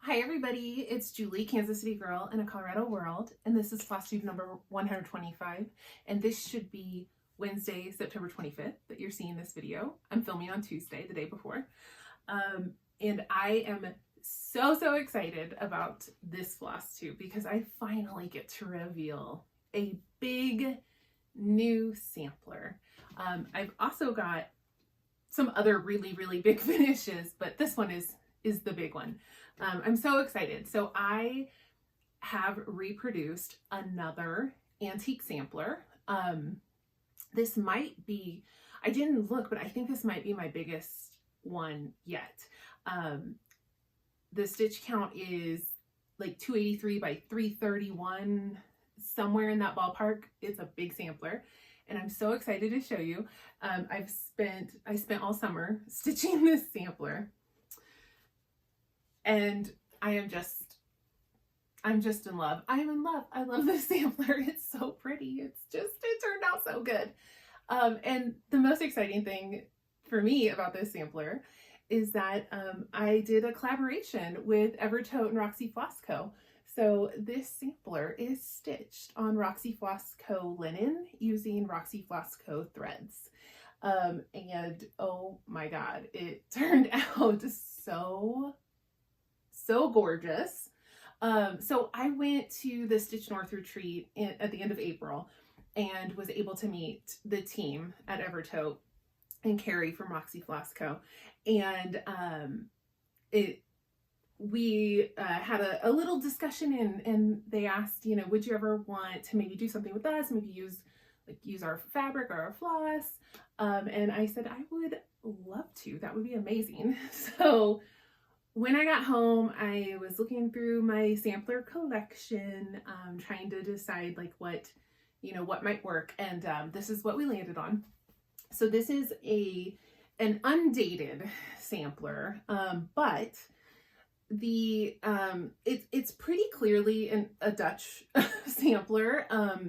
Hi everybody, it's Julie, Kansas City girl in a Colorado world, and this is Flosstube number 125, and this should be Wednesday, September 25th that you're seeing this video. I'm filming on Tuesday, the day before, and I am so excited about this Flosstube because I finally get to reveal a big new sampler. I've also got some other really big finishes, but this one is the big one. I'm so excited. So I have reproduced another antique sampler. This might be, I didn't look, but I think this might be my biggest one yet. The stitch count is like 283 by 331, somewhere in that ballpark. It's a big sampler, and I'm so excited to show you. I spent all summer stitching this sampler, and I'm just in love. I am in love. I love this sampler. It's so pretty. It turned out so good. And the most exciting thing for me about this sampler is that I did a collaboration with Evertote and Roxy Floss Co. So this sampler is stitched on Roxy Floss Co. linen using Roxy Floss Co. threads. And oh my God, it turned out so gorgeous. So I went to the Stitch North retreat at the end of April and was able to meet the team at Evertote and Carrie from Roxy Floss Co. And we had a little discussion, and they asked, you know, would you ever want to maybe do something with us, maybe use our fabric or our floss? And I said I would love to. That would be amazing. So when I got home, I was looking through my sampler collection, trying to decide like what might work, and this is what we landed on. So this is an undated sampler, but it's pretty clearly a Dutch sampler,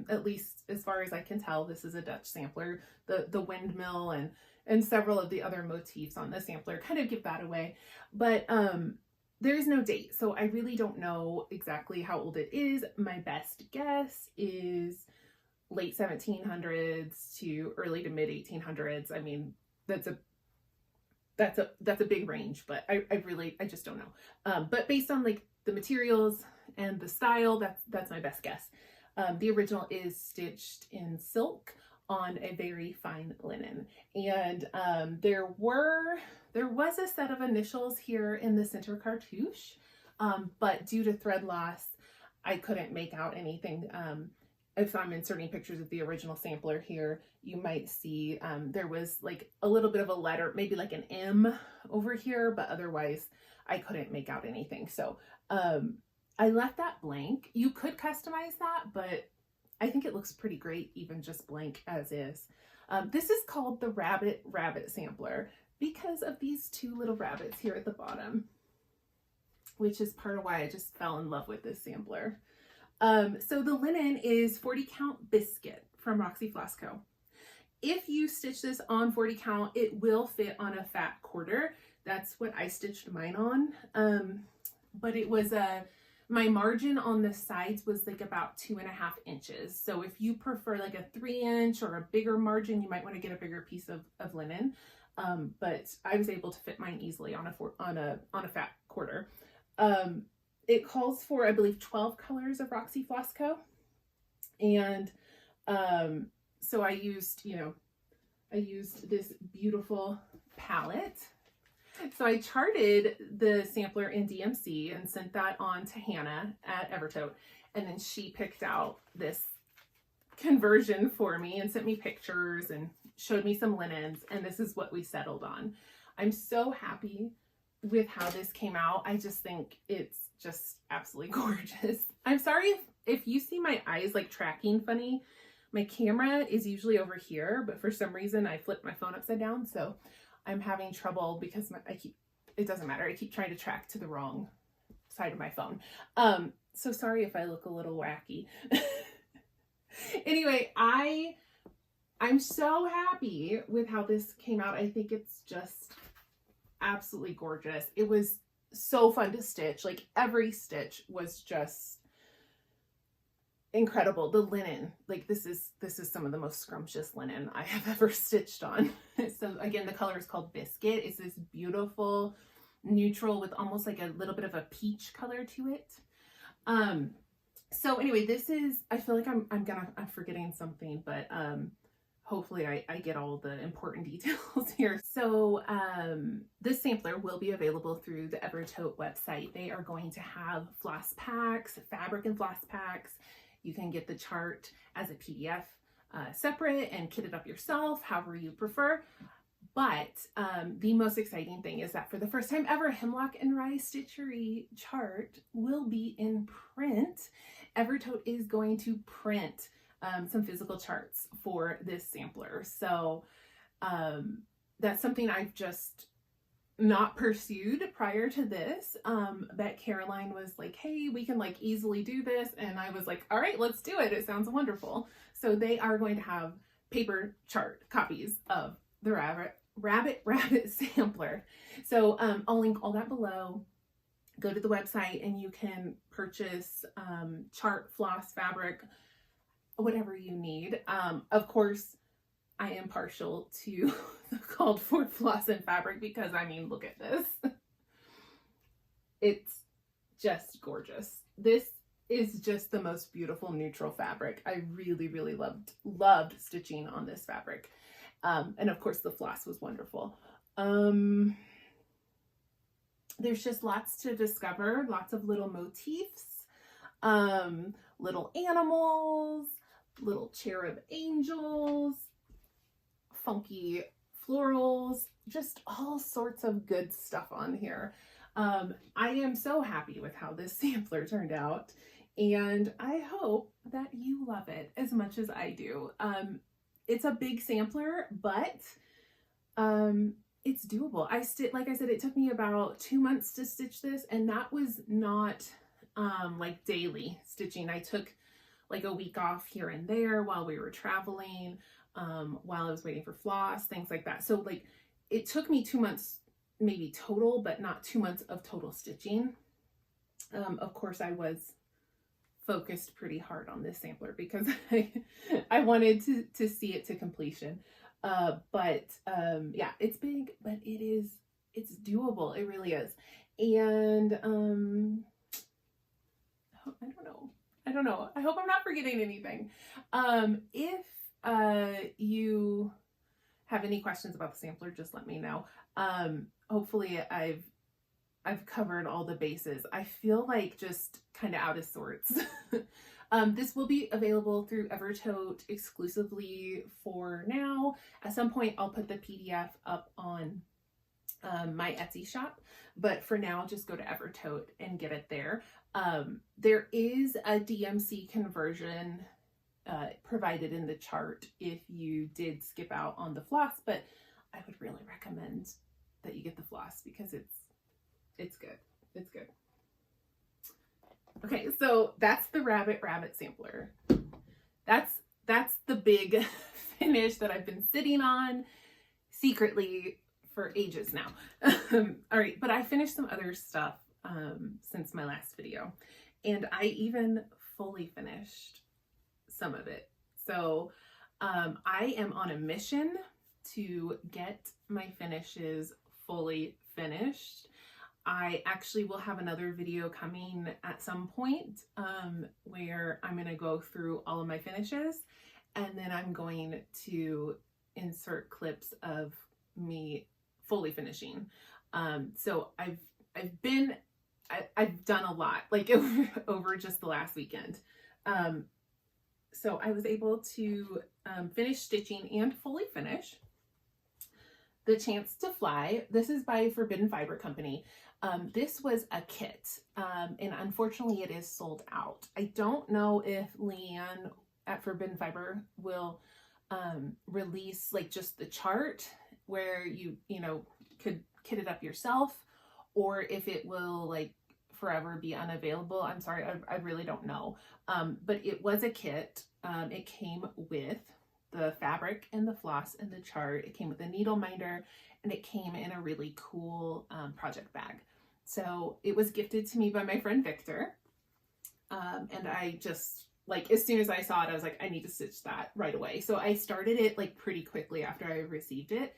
at least as far as I can tell. This is a Dutch sampler. The windmill and several of the other motifs on the sampler kind of give that away, but there is no date, so I really don't know exactly how old it is. My best guess is late 1700s to early to mid 1800s. I mean, that's a big range, but I just don't know. But based on like the materials and the style, that's my best guess. The original is stitched in silk on a very fine linen, and there was a set of initials here in the center cartouche, but due to thread loss, I couldn't make out anything. If I'm inserting pictures of the original sampler here, you might see there was like a little bit of a letter, maybe like an M over here, but otherwise I couldn't make out anything. So I left that blank. You could customize that, but I think it looks pretty great even just blank as is. This is called the Rabbit sampler because of these two little rabbits here at the bottom, which is part of why I just fell in love with this sampler. So the linen is 40 count biscuit from Roxy Floss Co. If you stitch this on 40 count, it will fit on a fat quarter. That's what I stitched mine on. But it was my margin on the sides was like about 2.5 inches. So if you prefer like a 3-inch or a bigger margin, you might want to get a bigger piece of linen. But I was able to fit mine easily on a fat quarter. It calls for, I believe, 12 colors of Roxy Floss Co. And so I used this beautiful palette. So I charted the sampler in DMC and sent that on to Hannah at Evertote. And then she picked out this conversion for me and sent me pictures and showed me some linens. And this is what we settled on. I'm so happy with how this came out. I just think it's just absolutely gorgeous. I'm sorry if you see my eyes like tracking funny. My camera is usually over here, but for some reason I flipped my phone upside down, so I'm having trouble because it doesn't matter. I keep trying to track to the wrong side of my phone. So sorry if I look a little wacky. Anyway, I'm so happy with how this came out. I think it's just absolutely gorgeous. It was so fun to stitch. Like every stitch was just incredible. The linen, like this is some of the most scrumptious linen I have ever stitched on. So again, the color is called Biscuit. It's this beautiful neutral with almost like a little bit of a peach color to it. So anyway, this is, I feel like I'm forgetting something, but hopefully I get all the important details here. So this sampler will be available through the Evertote website. They are going to have floss packs, fabric and floss packs. You can get the chart as a PDF separate and kit it up yourself, however you prefer. But the most exciting thing is that for the first time ever, Hemlock and Rye Stitchery chart will be in print. Evertote is going to print some physical charts for this sampler. So that's something I've just not pursued prior to this. But Caroline was like, hey, we can like easily do this. And I was like, all right, let's do it. It sounds wonderful. So they are going to have paper chart copies of the rabbit sampler. So I'll link all that below. Go to the website and you can purchase chart, floss, fabric, whatever you need. Of course, I am partial to the called for floss and fabric because I mean, look at this. It's just gorgeous. This is just the most beautiful neutral fabric. I really, really loved stitching on this fabric. And of course the floss was wonderful. There's just lots to discover, lots of little motifs, little animals, little cherub angels, funky florals, just all sorts of good stuff on here. I am so happy with how this sampler turned out, and I hope that you love it as much as I do. It's a big sampler, but it's doable. Like I said, it took me about 2 months to stitch this, and that was not like daily stitching. I took like a week off here and there while we were traveling, while I was waiting for floss, things like that. So like it took me 2 months maybe total, but not 2 months of total stitching. Of course, I was focused pretty hard on this sampler because I wanted to see it to completion. Yeah, it's big, but it's doable. It really is. And I don't know. I hope I'm not forgetting anything. If you have any questions about the sampler, just let me know. Hopefully I've covered all the bases. I feel like just kind of out of sorts. This will be available through Evertote exclusively for now. At some point, I'll put the PDF up on my Etsy shop, but for now, just go to Evertote and get it there. There is a DMC conversion provided in the chart if you did skip out on the floss, but I would really recommend that you get the floss because it's good. It's good. Okay, so that's the rabbit sampler. That's the big finish that I've been sitting on secretly for ages now. All right, but I finished some other stuff since my last video, and I even fully finished some of it. So I am on a mission to get my finishes fully finished. I actually will have another video coming at some point where I'm going to go through all of my finishes, and then I'm going to insert clips of me fully finishing. So I've done a lot, like over just the last weekend. So I was able to finish stitching and fully finish The Chance to Fly. This is by Forbidden Fiber Company. This was a kit, and unfortunately it is sold out. I don't know if Leanne at Forbidden Fiber will release like just the chart where you could kit it up yourself, or if it will like forever be unavailable. I'm sorry, I really don't know. But it was a kit. It came with the fabric and the floss and the chart. It came with a needle minder, and it came in a really cool project bag. So it was gifted to me by my friend Victor. And I just, like, as soon as I saw it, I was like, I need to stitch that right away. So I started it like pretty quickly after I received it.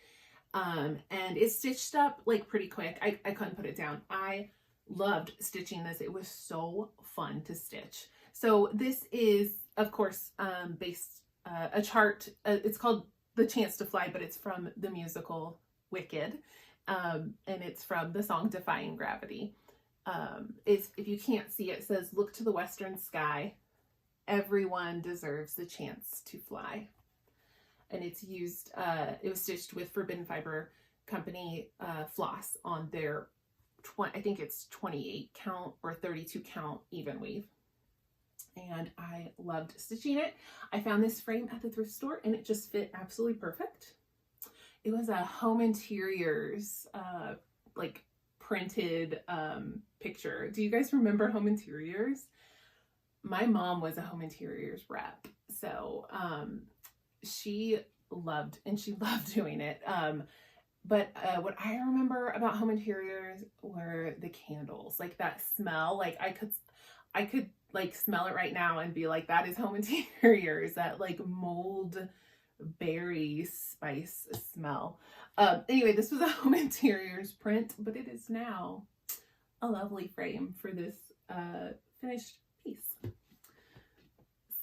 And it stitched up like pretty quick. I couldn't put it down. I loved stitching this. It was so fun to stitch. So this is, of course, based a chart. It's called The Chance to Fly, but it's from the musical Wicked. And it's from the song Defying Gravity. If you can't see it, it says, "Look to the western sky. Everyone deserves the chance to fly." And it's used, it was stitched with Forbidden Fiber Company floss on their, I think it's 28 count or 32 count even weave. And I loved stitching it. I found this frame at the thrift store and it just fit absolutely perfect. It was a home interiors, like printed picture. Do you guys remember home interiors? My mom was a home interiors rep. So, she loved doing it. But what I remember about home interiors were the candles, like that smell. Like I could like smell it right now and be like, that is home interiors, that like mold berry spice smell. Anyway, this was a home interiors print, but it is now a lovely frame for this finished piece.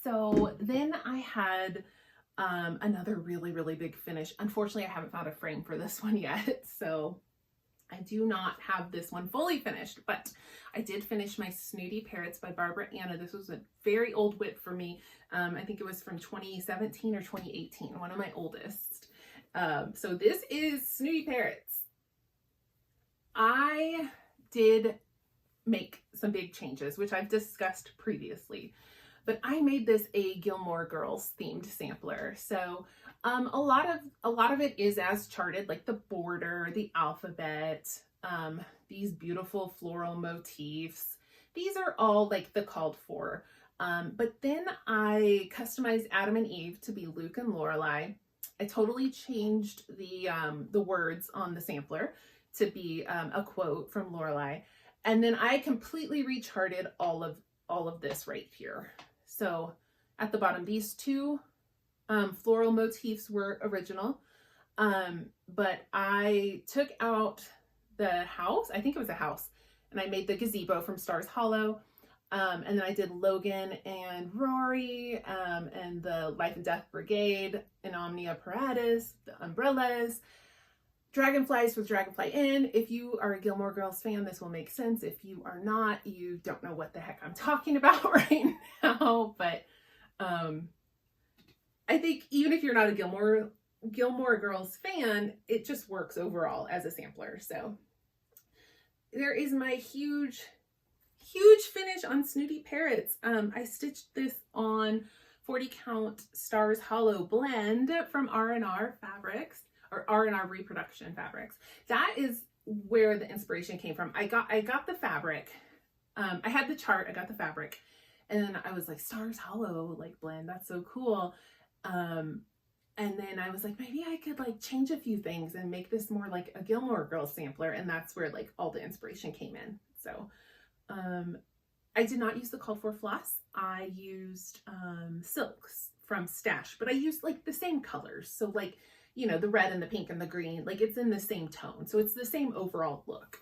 So then I had another really big finish. Unfortunately, I haven't found a frame for this one yet, so I do not have this one fully finished, but I did finish my Snooty Parrots by Barbara Anna. This was a very old WIP for me. I think it was from 2017 or 2018, one of my oldest. So this is Snooty Parrots. I did make some big changes, which I've discussed previously. But I made this a Gilmore Girls themed sampler. So a lot of it is as charted, like the border, the alphabet, these beautiful floral motifs. These are all like the called for. But then I customized Adam and Eve to be Luke and Lorelai. I totally changed the words on the sampler to be a quote from Lorelai. And then I completely recharted all of this right here. So at the bottom, these two floral motifs were original, but I took out the house, I think it was a house, and I made the gazebo from Stars Hollow, and then I did Logan and Rory, and the Life and Death Brigade, and Omnia Paratus, the umbrellas, dragonflies with Dragonfly Inn. If you are a Gilmore Girls fan, this will make sense. If you are not, you don't know what the heck I'm talking about right now. But I think even if you're not a Gilmore Girls fan, it just works overall as a sampler. So there is my huge finish on Snooty Parrots. I stitched this on 40 count Stars Hollow blend from R&R Fabrics. Or R&R Reproduction Fabrics. That is where the inspiration came from. I got the fabric. I had the chart, I got the fabric, and then I was like, Stars Hollow like blend, that's so cool. And then I was like, maybe I could like change a few things and make this more like a Gilmore Girls sampler, and that's where like all the inspiration came in. So I did not use the called for floss. I used silks from Stash, but I used like the same colors. So like, you know, the red and the pink and the green, like it's in the same tone. So it's the same overall look.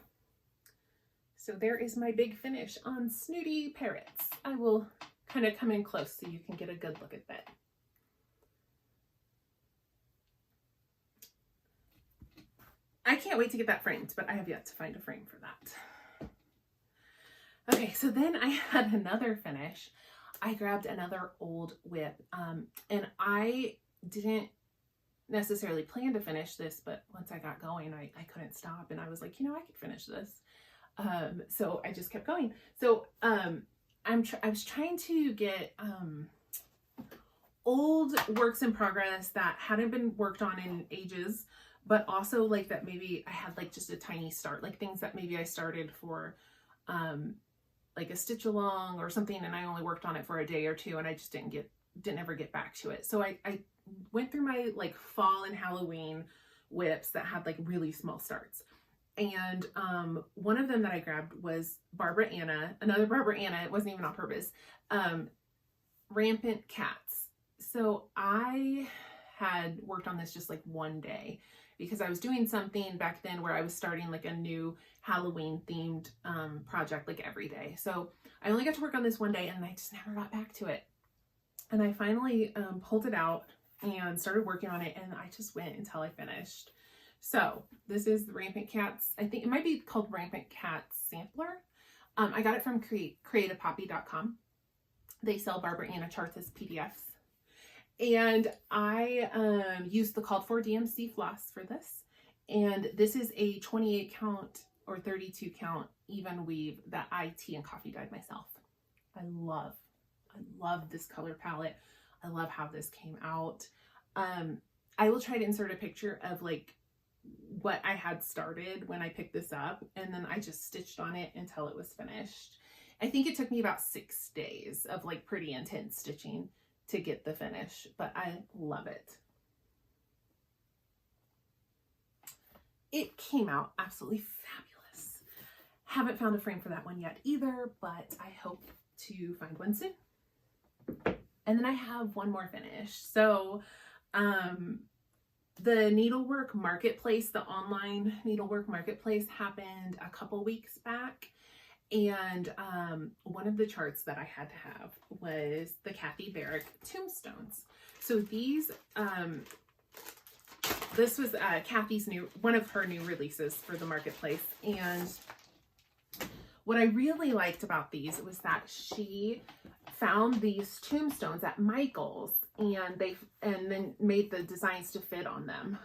So there is my big finish on Snooty Parrots. I will kind of come in close so you can get a good look at that. I can't wait to get that framed, but I have yet to find a frame for that. Okay, so then I had another finish. I grabbed another old WIP, and I didn't necessarily plan to finish this, but once I got going, I couldn't stop, and I was like, you know, I could finish this. So I just kept going. So I was trying to get old works in progress that hadn't been worked on in ages, but also like that maybe I had like just a tiny start, like things that maybe I started for like a stitch along or something, and I only worked on it for a day or two, and I just didn't ever get back to it. So I went through my like fall and Halloween WIPs that had like really small starts. And one of them that I grabbed was Barbara Anna, another Barbara Anna. It wasn't even on purpose. Rampant Cats. So I had worked on this just like one day because I was doing something back then where I was starting like a new Halloween themed project like every day. So I only got to work on this one day and I just never got back to it. And I finally pulled it out and started working on it, and I just went until I finished. So this is the Rampant Cats. I think it might be called Rampant Cats Sampler. I got it from creativepoppy.com. They sell Barbara Anna charts as PDFs. And I used the called for DMC floss for this. And this is a 28 count or 32 count even weave that I tea and coffee dyed myself. I love this color palette. I love how this came out. I will try to insert a picture of like what I had started when I picked this up, and then I just stitched on it until it was finished. I think it took me about 6 days of like pretty intense stitching to get the finish, but I love it. It came out absolutely fabulous. Haven't found a frame for that one yet either, but I hope to find one soon. And then I have one more finish. So the needlework marketplace, the online needlework marketplace happened a couple weeks back. And one of the charts that I had to have was the Kathy Barrick tombstones. So these, this was Kathy's one of her new releases for the marketplace. And what I really liked about these was that she found these tombstones at Michael's, and then made the designs to fit on them.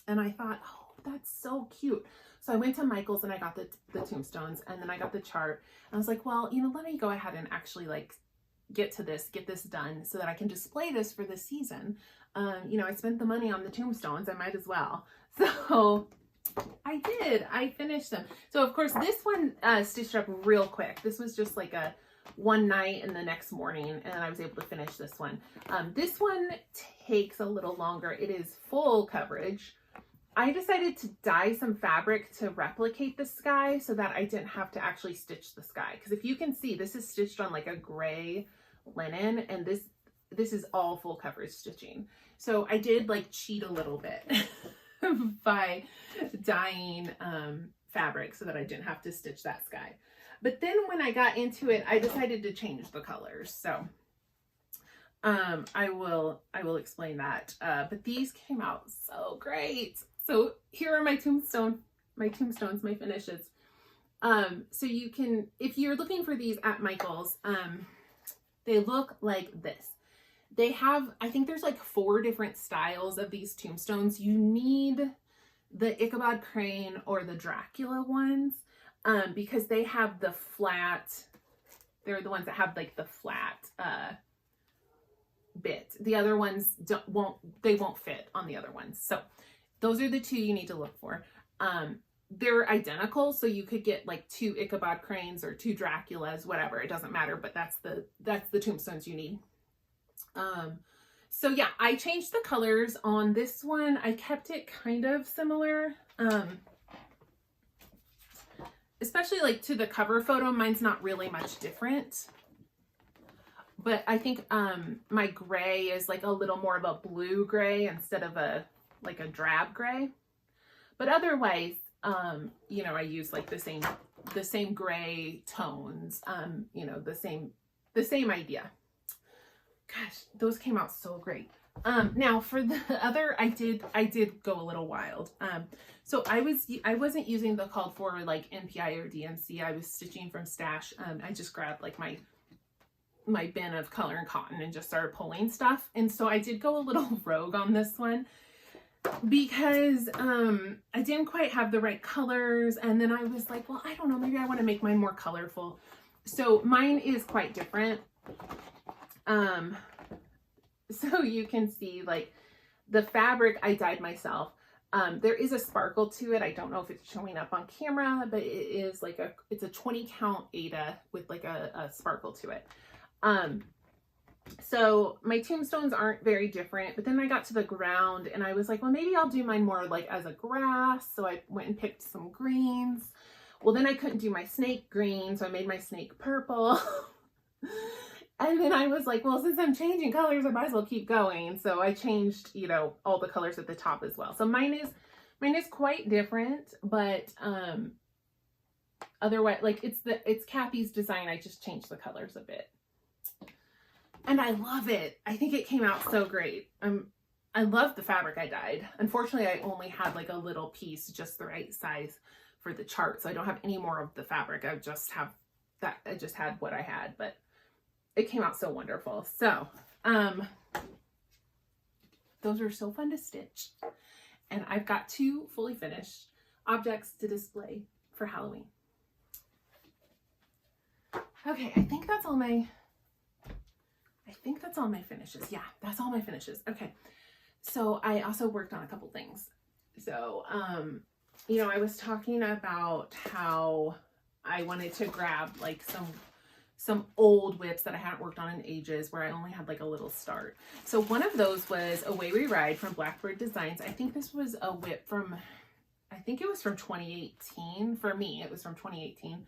And I thought, oh, that's so cute. So I went to Michael's and I got the tombstones, and then I got the chart. And I was like, well, you know, let me go ahead and actually like get this done so that I can display this for this season. You know, I spent the money on the tombstones, I might as well. So I did. I finished them. So of course this one stitched up real quick. This was just like a one night and the next morning, and I was able to finish this one. This one takes a little longer. It is full coverage. I decided to dye some fabric to replicate the sky so that I didn't have to actually stitch the sky. Because if you can see, this is stitched on like a gray linen, and this is all full coverage stitching. So I did like cheat a little bit by dyeing fabric so that I didn't have to stitch that sky. But then when I got into it, I decided to change the colors. So I will explain that. But these came out so great. So here are my tombstones, my finishes. So you can, if you're looking for these at Michael's, they look like this. They have, I think there's like 4 different styles of these tombstones. You need the Ichabod Crane or the Dracula ones, because they have the flat, they're the ones that have like the flat bit. The other ones won't fit on the other ones. So those are the 2 you need to look for. They're identical, so you could get like 2 Ichabod Cranes or 2 Draculas, whatever, it doesn't matter, but that's the tombstones you need. So yeah, I changed the colors on this one. I kept it kind of similar, especially like to the cover photo. Mine's not really much different, but I think my gray is like a little more of a blue gray instead of like a drab gray. But otherwise, you know, I use like the same gray tones, you know, the same idea. Gosh, those came out so great. Now for the other, I did go a little wild. So I wasn't using the called for like NPI or DMC. I was stitching from stash. I just grabbed like my bin of color and cotton and just started pulling stuff. And so I did go a little rogue on this one because I didn't quite have the right colors. And then I was like, well, I don't know, maybe I want to make mine more colorful. So mine is quite different. So you can see like the fabric I dyed myself. There is a sparkle to it. I don't know if it's showing up on camera, but it is like it's a 20 count Aida with like a sparkle to it. So my tombstones aren't very different, but then I got to the ground and I was like, well, maybe I'll do mine more like as a grass. So I went and picked some greens. Well, then I couldn't do my snake green, so I made my snake purple. And then I was like, well, since I'm changing colors, I might as well keep going. So I changed, you know, all the colors at the top as well. So mine is quite different, but otherwise, like it's Kathy's design. I just changed the colors a bit. And I love it. I think it came out so great. I love the fabric I dyed. Unfortunately, I only had like a little piece, just the right size for the chart. So I don't have any more of the fabric. I just had what I had, but it came out so wonderful. So, those are so fun to stitch. And I've got 2 fully finished objects to display for Halloween. Okay, I think that's all my finishes. Yeah, that's all my finishes. Okay. So I also worked on a couple things. So, you know, I was talking about how I wanted to grab like some old whips that I hadn't worked on in ages, where I only had like a little start. So one of those was Away We Ride from Blackbird Designs. I think this was a whip from, I think it was from 2018. For me, it was from 2018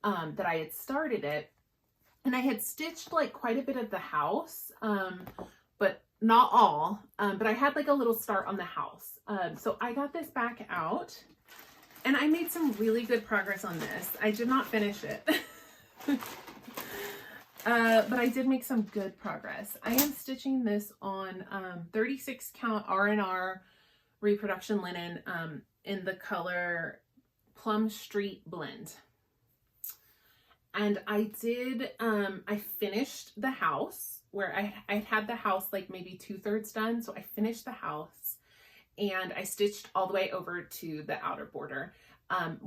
that I had started it. And I had stitched like quite a bit of the house, but not all, but I had like a little start on the house. So I got this back out and I made some really good progress on this. I did not finish it, but I did make some good progress. I am stitching this on 36 count R&R reproduction linen in the color Plum Street Blend. And I did, I finished the house where I had the house like maybe 2/3 done. So I finished the house and I stitched all the way over to the outer border. I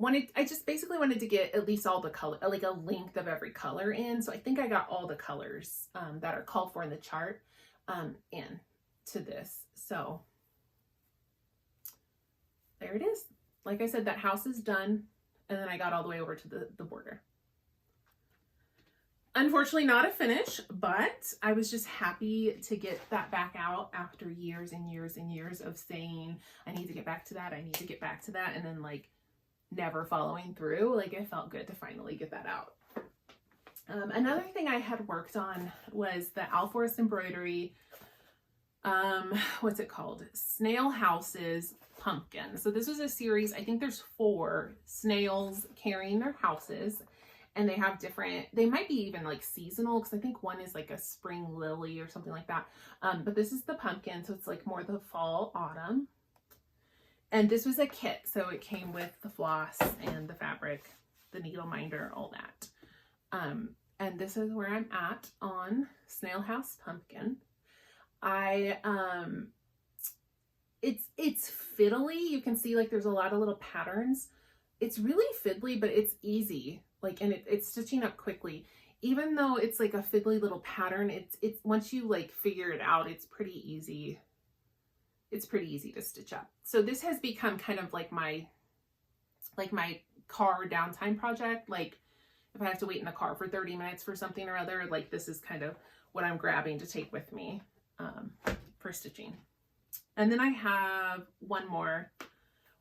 just basically wanted to get at least all the color, like a length of every color in. So I think I got all the colors that are called for in the chart in to this. So there it is. Like I said, that house is done. And then I got all the way over to the border. Unfortunately, not a finish, but I was just happy to get that back out after years and years and years of saying, I need to get back to that. I need to get back to that. And then like never following through. Like it felt good to finally get that out. Another thing I had worked on was the Owl Forest Embroidery, what's it called? Snail Houses Pumpkin. So this was a series, I think there's 4 snails carrying their houses. And they have different, they might be even like seasonal, because I think one is like a spring lily or something like that. But this is the pumpkin, so it's like more the fall, autumn. And this was a kit, so it came with the floss and the fabric, the needle minder, all that. And this is where I'm at on Snail House Pumpkin. It's fiddly. You can see like there's a lot of little patterns. It's really fiddly, but it's easy. Like, and it's stitching up quickly. Even though it's like a fiddly little pattern, it's once you like figure it out, it's pretty easy. It's pretty easy to stitch up. So this has become kind of like my car downtime project. Like if I have to wait in the car for 30 minutes for something or other, like this is kind of what I'm grabbing to take with me for stitching. And then I have one more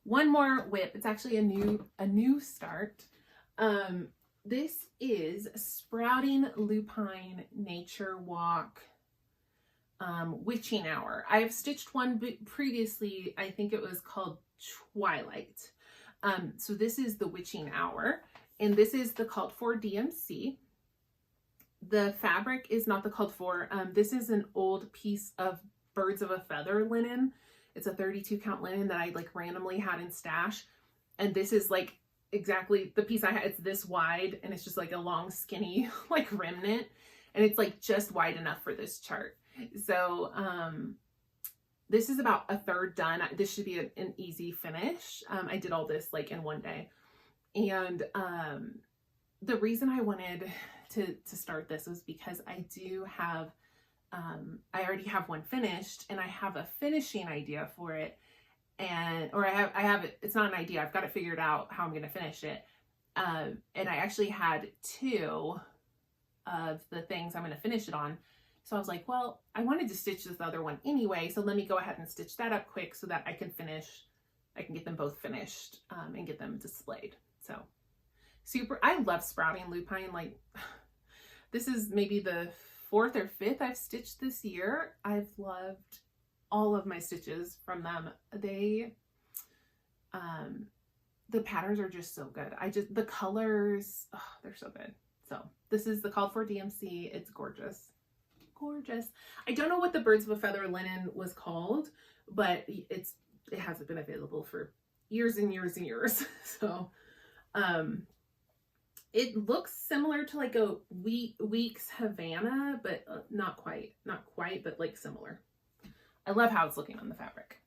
whip. It's actually a new start. This is Sprouting Lupine Nature Walk Witching Hour. I have stitched one previously. I think it was called Twilight. So this is the Witching Hour, and this is the called for DMC. The fabric is not the called for. This is an old piece of Birds of a Feather linen. It's a 32 count linen that I like randomly had in stash. And this is like exactly the piece I had. It's this wide and it's just like a long skinny like remnant, and it's like just wide enough for this chart. So this is about 1/3 done. This should be an easy finish. I did all this like in one day. And the reason I wanted to start this was because I do have I already have one finished, and I have a finishing idea for it. I have it, it's not an idea, I've got it figured out how I'm going to finish it. And I actually had 2 of the things I'm going to finish it on So I was like, well, I wanted to stitch this other one anyway, so let me go ahead and stitch that up quick so that I can get them both finished and get them displayed. So super, I love sprouting lupine. Like, this is maybe the 4th or 5th I've stitched this year. I've loved all of my stitches from them. They, the patterns are just so good. The colors, oh, they're so good. So this is the Called For DMC. It's gorgeous. Gorgeous. I don't know what the Birds of a Feather linen was called, but it hasn't been available for years and years and years. So, it looks similar to like a Weeks Havana, but not quite, but like similar. I love how it's looking on the fabric.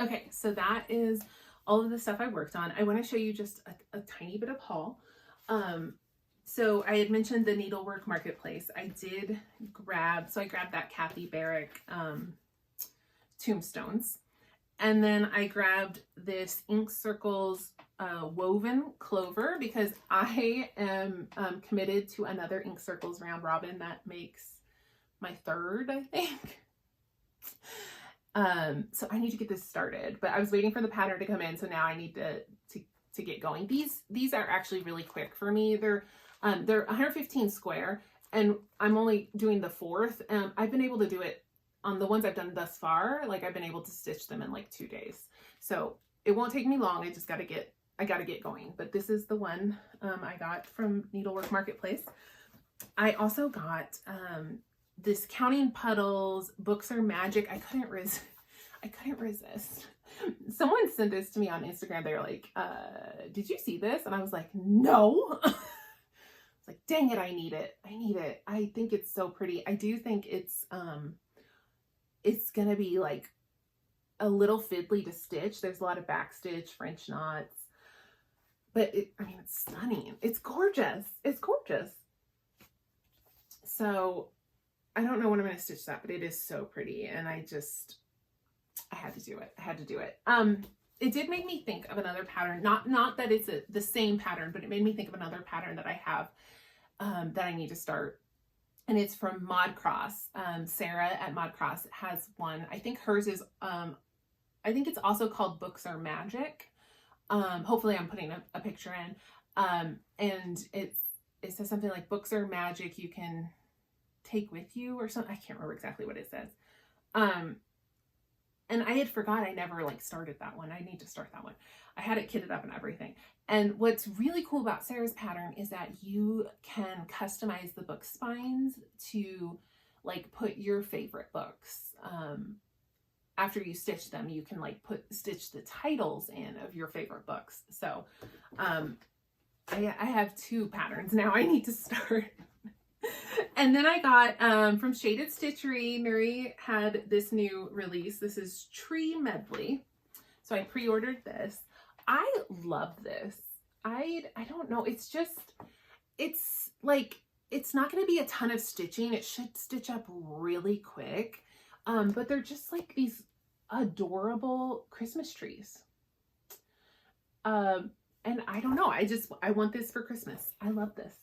Okay, so that is all of the stuff I worked on. I want to show you just a tiny bit of haul. So I had mentioned the Needlework Marketplace. I grabbed that Kathy Barrick tombstones. And then I grabbed this Ink Circles woven clover because I am committed to another Ink Circles round robin that makes my 3rd, I think. So I need to get this started, but I was waiting for the pattern to come in, so now I need to get going. These are actually really quick for me. They're 115 square, and I'm only doing the 4th. I've been able to do it on the ones I've done thus far. Like, I've been able to stitch them in like 2 days, so it won't take me long. I just gotta get going. But this is the one I got from Needlework Marketplace. I also got this Counting Puddles Books Are Magic. I couldn't resist. Someone sent this to me on Instagram. They were like, did you see this? And I was like, no. It's like, dang it, I need it. I think it's so pretty. I do think it's gonna be like a little fiddly to stitch. There's a lot of back stitch, French knots, but it's stunning. It's gorgeous. It's gorgeous. So I don't know when I'm going to stitch that, but it is so pretty. And I had to do it. It did make me think of another pattern. Not that it's the same pattern, but it made me think of another pattern that I have, that I need to start. And it's from Mod Cross. Sarah at Mod Cross has one. I think hers is, I think it's also called Books Are Magic. Hopefully I'm putting a picture in. And it says something like, books are magic you can take with you, or something. I can't remember exactly what it says. And I had forgot I never like started that one. I need to start that one. I had it kitted up and everything. And what's really cool about Sarah's pattern is that you can customize the book spines to like put your favorite books. After you stitch them, you can like stitch the titles in of your favorite books. So I have 2 patterns now I need to start. And then I got from Shaded Stitchery, Mary had this new release. This is Tree Medley. So I pre-ordered this. I love this. I don't know. It's like, it's not going to be a ton of stitching. It should stitch up really quick. But they're just like these adorable Christmas trees. And I don't know. I want this for Christmas. I love this.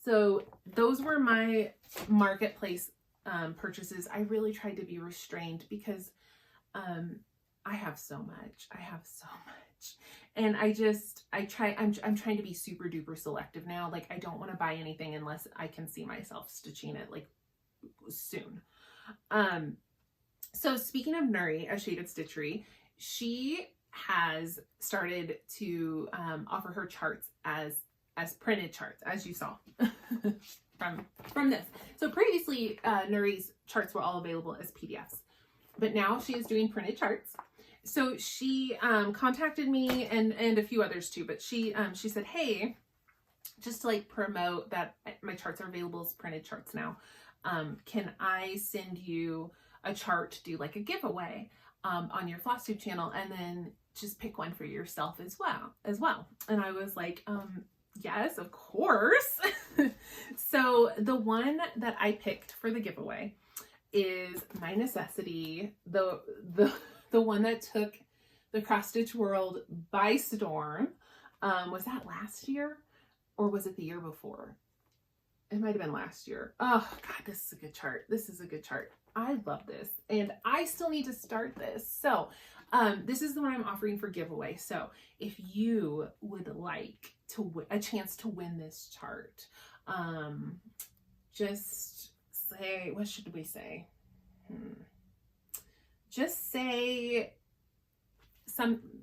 So those were my marketplace purchases. I really tried to be restrained because I have so much. And I'm trying to be super duper selective now. Like, I don't want to buy anything unless I can see myself stitching it like soon. So speaking of Nuri, a Shaded Stitchery, she has started to offer her charts as printed charts, as you saw from this. So previously, Nuri's charts were all available as PDFs, but now she is doing printed charts. So she contacted me and a few others too, but she said, hey, just to like promote that my charts are available as printed charts now, can I send you a chart to do like a giveaway on your Flosstube channel, and then just pick one for yourself as well. And I was like, yes, of course. So the one that I picked for the giveaway is My Necessity, the one that took the cross stitch world by storm. Was that last year or was it the year before? It might have been last year. Oh God, this is a good chart. This is a good chart. I love this, and I still need to start this. So this is the one I'm offering for giveaway. So if you would like to a chance to win this chart, just say, what should we say? Just say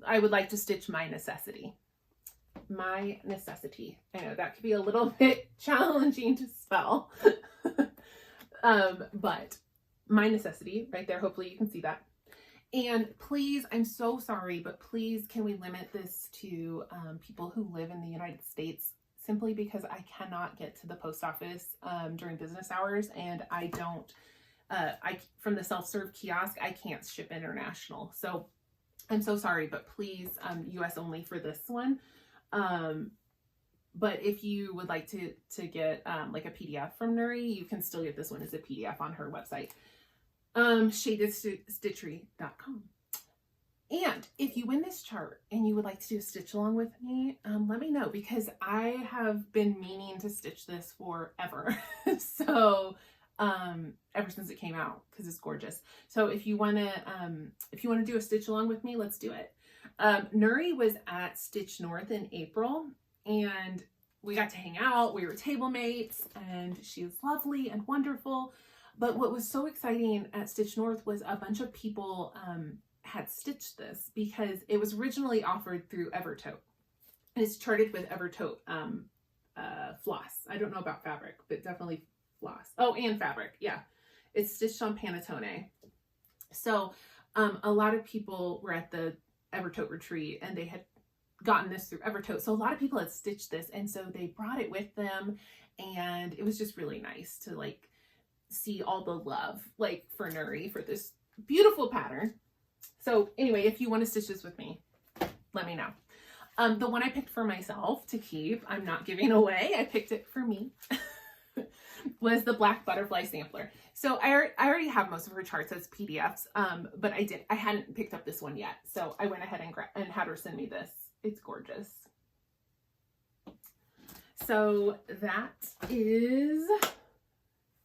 I would like to stitch my necessity. My necessity. I know that could be a little bit challenging to spell. But my necessity right there. Hopefully you can see that. And please, I'm so sorry, but please can we limit this to people who live in the United States, simply because I cannot get to the post office during business hours, and I don't, from the self-serve kiosk, I can't ship international. So I'm so sorry, but please, US only for this one. But if you would like to get like a PDF from Nuri, you can still get this one as a PDF on her website, shadedstitchery.com. And if you win this chart and you would like to do a stitch along with me, let me know, because I have been meaning to stitch this forever. So ever since it came out, because it's gorgeous. So if you want to do a stitch along with me, let's do it. Nuri was at Stitch North in April, and we got to hang out. We were table mates, and she was lovely and wonderful. But what was so exciting at Stitch North was a bunch of people had stitched this, because it was originally offered through Evertote, and it's charted with Evertote floss. I don't know about fabric, but definitely floss. Oh, and fabric. Yeah, it's stitched on Panettone. So a lot of people were at the Evertote retreat, and they had gotten this through Evertote. So a lot of people had stitched this, and so they brought it with them, and it was just really nice to like see all the love like for Nuri for this beautiful pattern. So anyway, if you want to stitch this with me, let me know. The one I picked for myself to keep, I'm not giving away, I picked it for me, was the Black Butterfly Sampler. So I already have most of her charts as PDFs, but I hadn't picked up this one yet. So I went ahead and had her send me this. It's gorgeous. So that's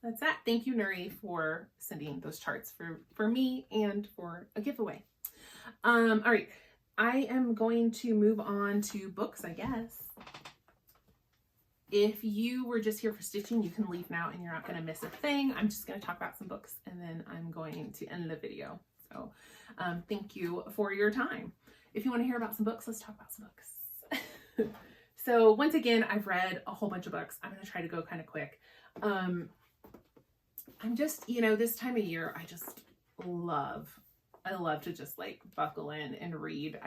that. Thank you, Nuri, for sending those charts for me and for a giveaway. All right, I am going to move on to books, I guess. If you were just here for stitching, you can leave now and you're not going to miss a thing. I'm just going to talk about some books, and then I'm going to end the video. So thank you for your time. If you want to hear about some books, let's talk about some books. So once again, I've read a whole bunch of books. I'm going to try to go kind of quick. I'm just, this time of year, I love to just like buckle in and read.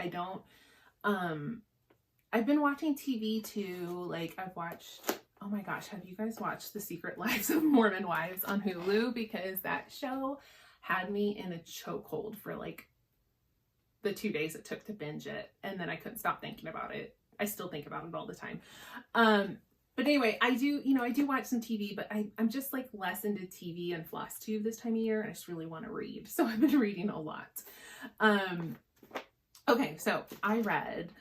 I've been watching TV too. Like I've watched, oh my gosh, have you guys watched The Secret Lives of Mormon Wives on Hulu? Because that show had me in a chokehold for like the 2 days it took to binge it. And then I couldn't stop thinking about it. I still think about it all the time. But anyway, I do watch some TV, but I'm just like less into TV and Flosstube this time of year. And I just really want to read. So I've been reading a lot. Okay, so I read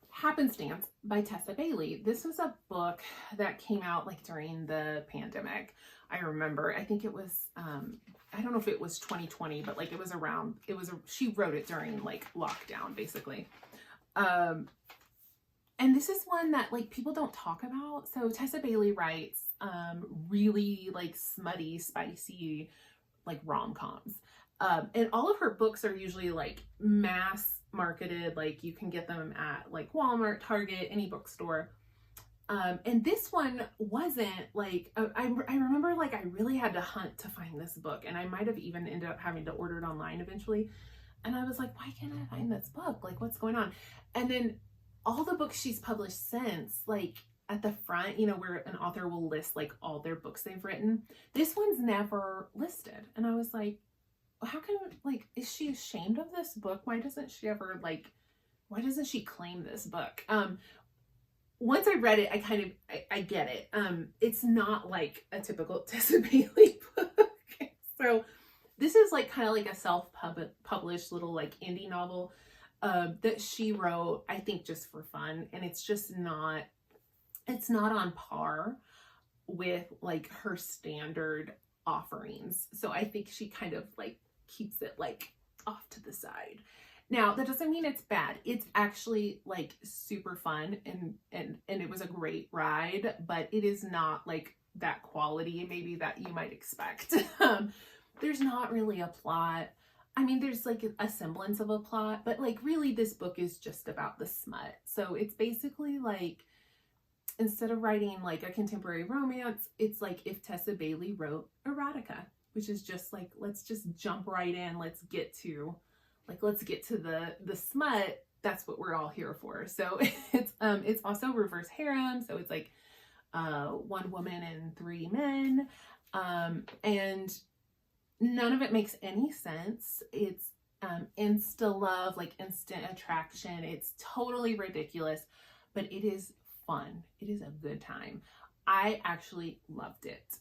Happenstance by Tessa Bailey. This was a book that came out like during the pandemic. I remember, I think it was, I don't know if it was 2020, but like she wrote it during like lockdown basically. And this is one that like people don't talk about. So Tessa Bailey writes really like smutty, spicy, like rom-coms. And all of her books are usually like mass marketed, like you can get them at like Walmart, Target, any bookstore. And this one wasn't like, I remember like I really had to hunt to find this book, and I might have even ended up having to order it online eventually. And I was like, why can't I find this book? Like, what's going on? And then all the books she's published since, like at the front, where an author will list like all their books they've written, this one's never listed. And I was like, how can, like, is she ashamed of this book? Why doesn't she claim this book? Once I read it, I get it. It's not like a typical Tessa Bailey book. So this is like kind of like a self-published little like indie novel that she wrote, I think just for fun. And it's not on par with like her standard offerings. So I think she kind of like keeps it like off to the side. Now, that doesn't mean it's bad. It's actually like super fun and it was a great ride, but it is not like that quality maybe that you might expect. There's not really a plot. I mean, there's like a semblance of a plot, but like really this book is just about the smut. So it's basically like, instead of writing like a contemporary romance, it's like if Tessa Bailey wrote erotica, which is just like, let's just jump right in. Let's get to the smut. That's what we're all here for. So it's also reverse harem. So it's like one woman and three men. And none of it makes any sense. It's insta love, like instant attraction. It's totally ridiculous, but it is fun. It is a good time. I actually loved it.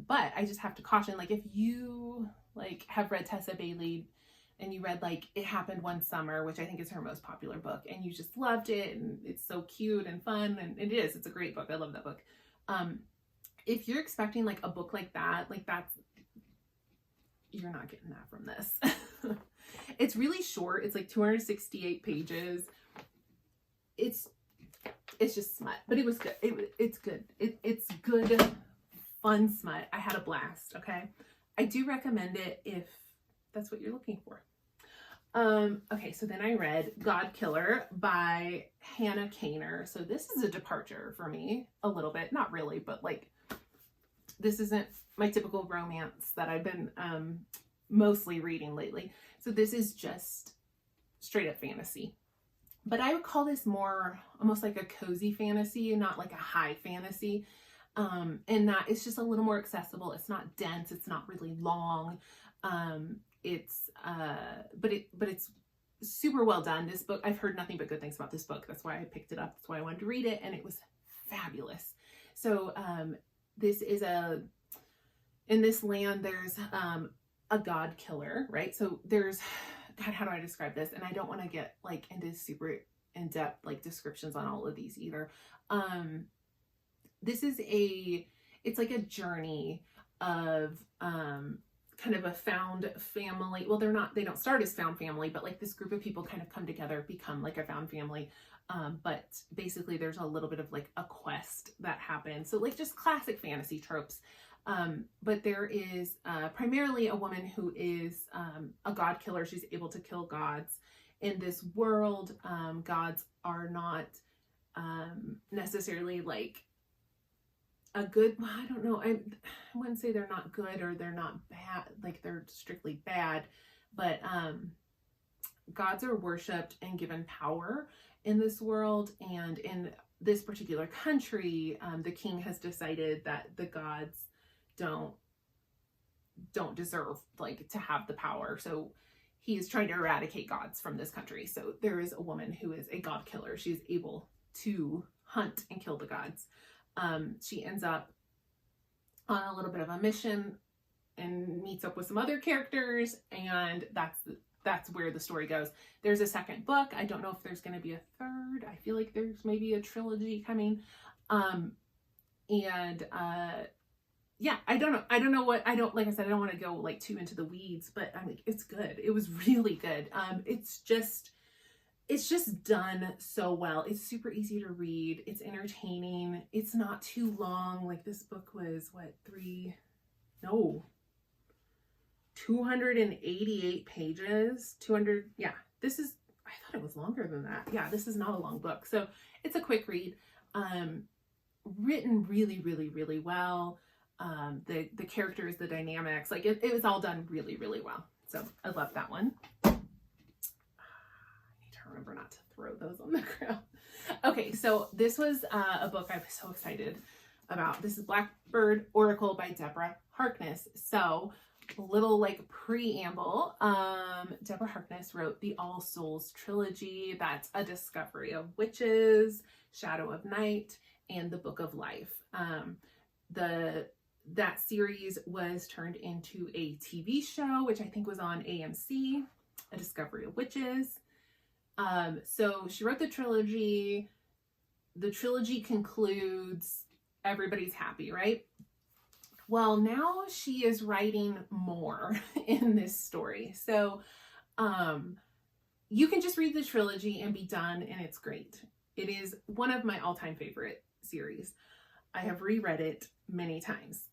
But I just have to caution, like if you like have read Tessa Bailey and you read like It Happened One Summer, which I think is her most popular book, and you just loved it and it's so cute and fun, and it's a great book. I love that book. If you're expecting like a book like that's, you're not getting that from this. It's really short. It's like 268 pages. It's just smut, but it was good. It's good. It's good, fun smut. I had a blast. Okay. I do recommend it if that's what you're looking for. Okay. So then I read God Killer by Hannah Kaner. So this is a departure for me a little bit, not really, but like, this isn't my typical romance that I've been mostly reading lately. So this is just straight up fantasy, but I would call this more almost like a cozy fantasy and not like a high fantasy. And that it's just a little more accessible. It's not dense. It's not really long. But it's super well done. This book, I've heard nothing but good things about this book. That's why I picked it up. That's why I wanted to read it. And it was fabulous. So, this is in this land, there's a God killer, right? So there's, God, how do I describe this? And I don't want to get like into super in-depth like descriptions on all of these either. This is it's like a journey of kind of a found family. Well, they don't start as found family, but like this group of people kind of come together, become like a found family. But basically there's a little bit of like a quest that happens. So like just classic fantasy tropes. But there is primarily a woman who is a god killer. She's able to kill gods. In this world, gods are not necessarily like a good, well, I don't know. I wouldn't say they're not good or they're not bad, like they're strictly bad, but gods are worshipped and given power in this world. And in this particular country, the king has decided that the gods don't deserve like to have the power. So he is trying to eradicate gods from this country. So there is a woman who is a god killer. She is able to hunt and kill the gods. She ends up on a little bit of a mission and meets up with some other characters, and that's where the story goes. There's a second book. I don't know if there's going to be a third. I feel like there's maybe a trilogy coming. Yeah, I don't know what, like I said, I don't want to go like too into the weeds, but I mean, it's good. It was really good. It's just done so well. It's super easy to read. It's entertaining. It's not too long. Like this book was 288 pages. 200. Yeah, I thought it was longer than that. Yeah, this is not a long book. So it's a quick read. Written really, really, really well. The characters, the dynamics, like it was all done really, really well. So I love that one. Remember not to throw those on the ground. Okay, so this was a book I was so excited about. This is Blackbird Oracle by Deborah Harkness. So a little like preamble. Deborah Harkness wrote the All Souls trilogy. That's A Discovery of Witches, Shadow of Night, and The Book of Life. That series was turned into a TV show, which I think was on AMC, A Discovery of Witches. So she wrote the trilogy. The trilogy concludes everybody's happy, right? Well, now she is writing more in this story. So you can just read the trilogy and be done, and it's great. It is one of my all-time favorite series. I have reread it many times.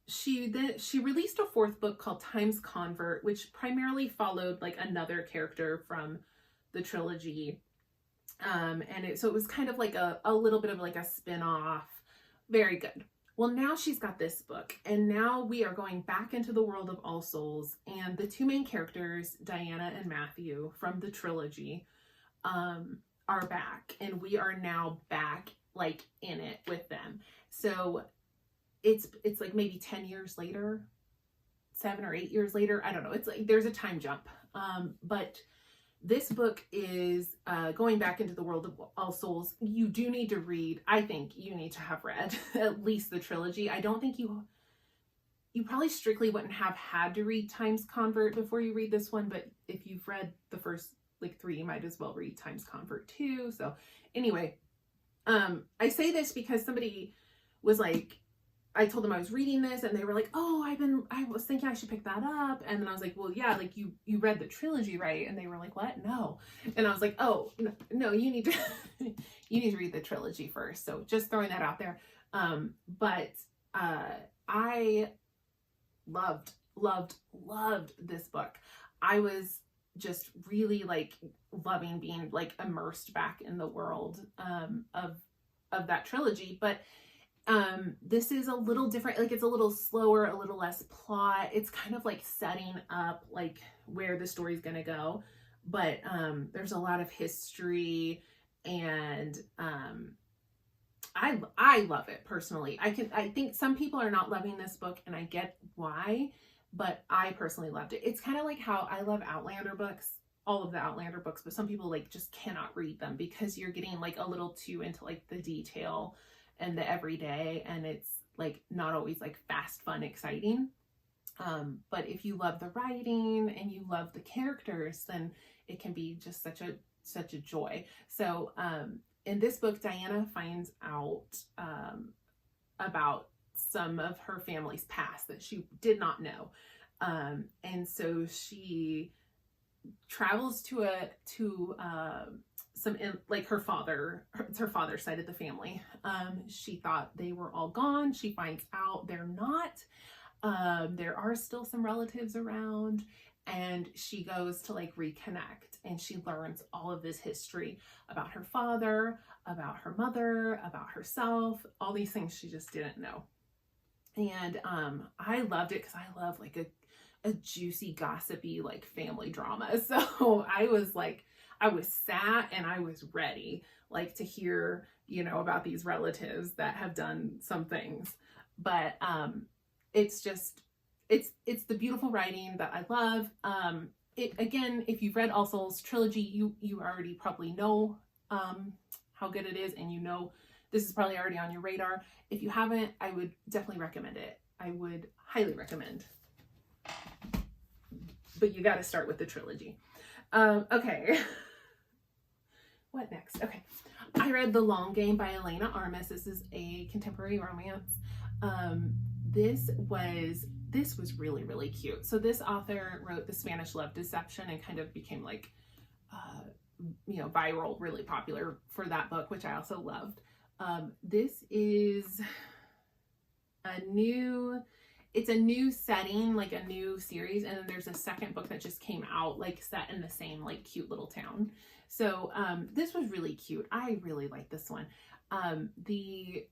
She released a fourth book called Time's Convert, which primarily followed like another character from the trilogy. So it was kind of like a little bit of like a spin-off. Very good. Well, now she's got this book, and now we are going back into the world of All Souls, and the two main characters, Diana and Matthew from the trilogy, are back, and we are now back like in it with them. So it's like maybe 10 years later, 7 or 8 years later. I don't know. It's like there's a time jump. But this book is going back into the world of All Souls. You do need to read, I think you need to have read at least the trilogy. I don't think you probably strictly wouldn't have had to read Time's Convert before you read this one, but if you've read the first like 3, you might as well read Time's Convert too. So anyway, I say this because somebody was like, I told them I was reading this, and they were like, oh, I was thinking I should pick that up. And then I was like, well, yeah, like you read the trilogy, right? And they were like, what? No. And I was like, oh, no, you need to, you need to read the trilogy first. So just throwing that out there. I loved this book. I was just really like loving being like immersed back in the world, of that trilogy. But this is a little different. Like it's a little slower, a little less plot. It's kind of like setting up like where the story's going to go. But there's a lot of history, and I love it personally. I think some people are not loving this book, and I get why, but I personally loved it. It's kind of like how I love Outlander books, all of the Outlander books, but some people like just cannot read them because you're getting like a little too into like the detail and the everyday, and it's like not always like fast, fun, exciting. But if you love the writing and you love the characters, then it can be just such a joy. So in this book, Diana finds out about some of her family's past that she did not know, and so she travels to like her father's side of the family. She thought they were all gone. She finds out they're not. There are still some relatives around, and she goes to like reconnect, and she learns all of this history about her father, about her mother, about herself, all these things she just didn't know. And I loved it because I love like a juicy, gossipy like family drama. So I was sat and I was ready like to hear, about these relatives that have done some things. But it's the beautiful writing that I love. Again, if you've read All Souls trilogy, you already probably know how good it is, and this is probably already on your radar. If you haven't, I would definitely recommend it. I would highly recommend. But you got to start with the trilogy. Okay. What next? Okay. I read The Long Game by Elena Armas. This is a contemporary romance. This was really, really cute. So this author wrote The Spanish Love Deception and kind of became like, viral, really popular for that book, which I also loved. This is it's a new setting, like a new series. And then there's a second book that just came out, like set in the same like cute little town. So this was really cute. I really like this one. The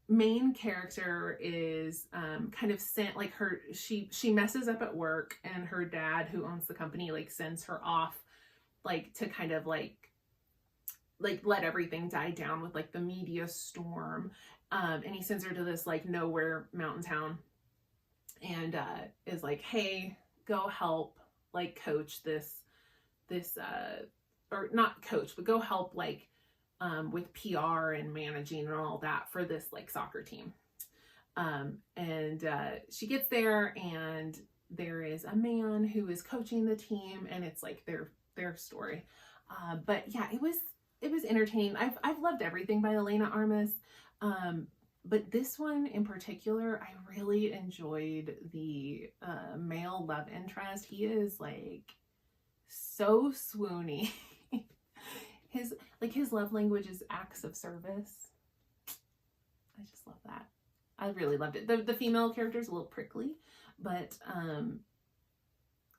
main character is kind of sent like she messes up at work, and her dad, who owns the company, like sends her off like to kind of like let everything die down with like the media storm. And he sends her to this like nowhere mountain town, and is like, hey, go help like coach this or not coach, but go help like with PR and managing and all that for this like soccer team. And she gets there, and there is a man who is coaching the team, and it's like their story. But yeah, it was entertaining. I've loved everything by Elena Armas. But this one in particular, I really enjoyed the male love interest. He is like so swoony. His love language is acts of service. I just love that. I really loved it. The female character is a little prickly, but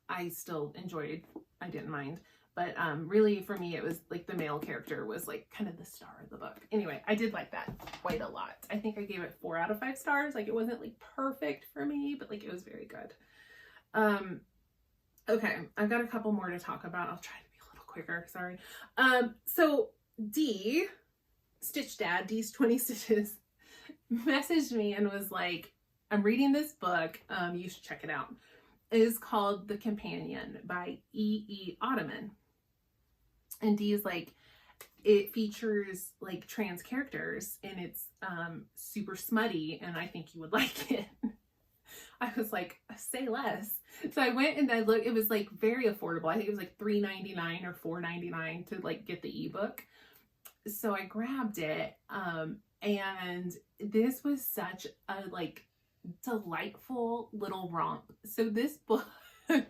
I still enjoyed. I didn't mind. But really, for me, it was like the male character was like kind of the star of the book. Anyway, I did like that quite a lot. I think I gave it 4 out of 5 stars. Like, it wasn't like perfect for me, but like it was very good. Okay, I've got a couple more to talk about. I'll try to be a little quicker. Sorry. So D, Stitch Dad, D's 20 Stitches, messaged me and was like, I'm reading this book. You should check it out. It is called The Companion by E.E. Ottoman. And D is like, it features like trans characters and it's super smutty and I think you would like it. I was like, say less. So I went and I looked, it was like very affordable. I think it was like $3.99 or $4.99 to like get the ebook. So I grabbed it. And this was such a like delightful little romp. So this book, so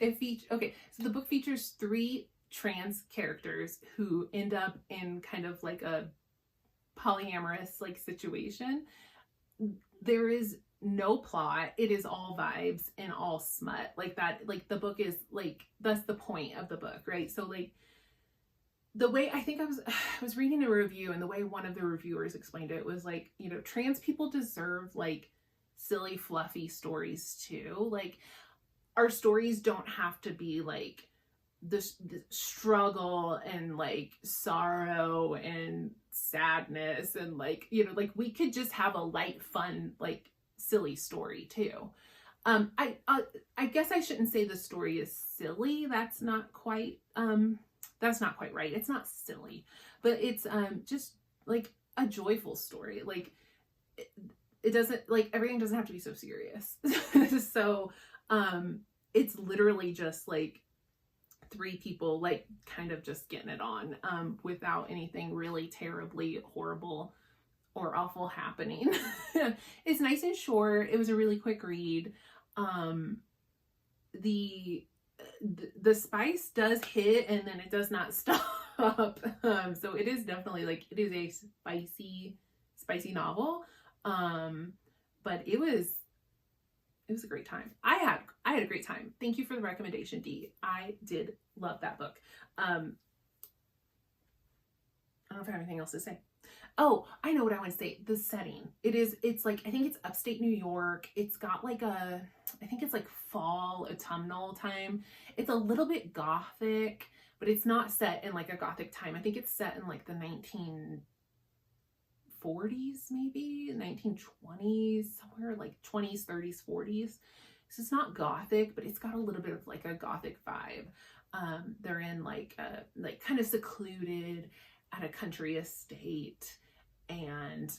the book features 3 trans characters who end up in kind of like a polyamorous like situation. There is no plot. It is all vibes and all smut like that. Like the book is like, that's the point of the book, right? So like the way I think I was reading a review, and the way one of the reviewers explained it was like, you know, trans people deserve like silly fluffy stories too. Like, our stories don't have to be like the struggle and like sorrow and sadness and like, you know, like we could just have a light, fun, like silly story too. I guess I shouldn't say the story is silly. That's not quite right. It's not silly, but it's just like a joyful story. Like it doesn't, like, everything doesn't have to be so serious. So it's literally just like 3 people like kind of just getting it on without anything really terribly horrible or awful happening. It's nice and short. It was a really quick read. The spice does hit and then it does not stop. So it is definitely like, it is a spicy novel. But it was a great time. I had a great time. Thank you for the recommendation, Dee. I did love that book. I don't know if I have anything else to say. Oh, I know what I want to say. The setting. It's like, I think it's upstate New York. It's got like I think it's like fall, autumnal time. It's a little bit gothic, but it's not set in like a gothic time. I think it's set in like the 1940s, maybe 1920s, somewhere like 20s, 30s, 40s. So it's not gothic, but it's got a little bit of like a gothic vibe. They're in like kind of secluded at a country estate, and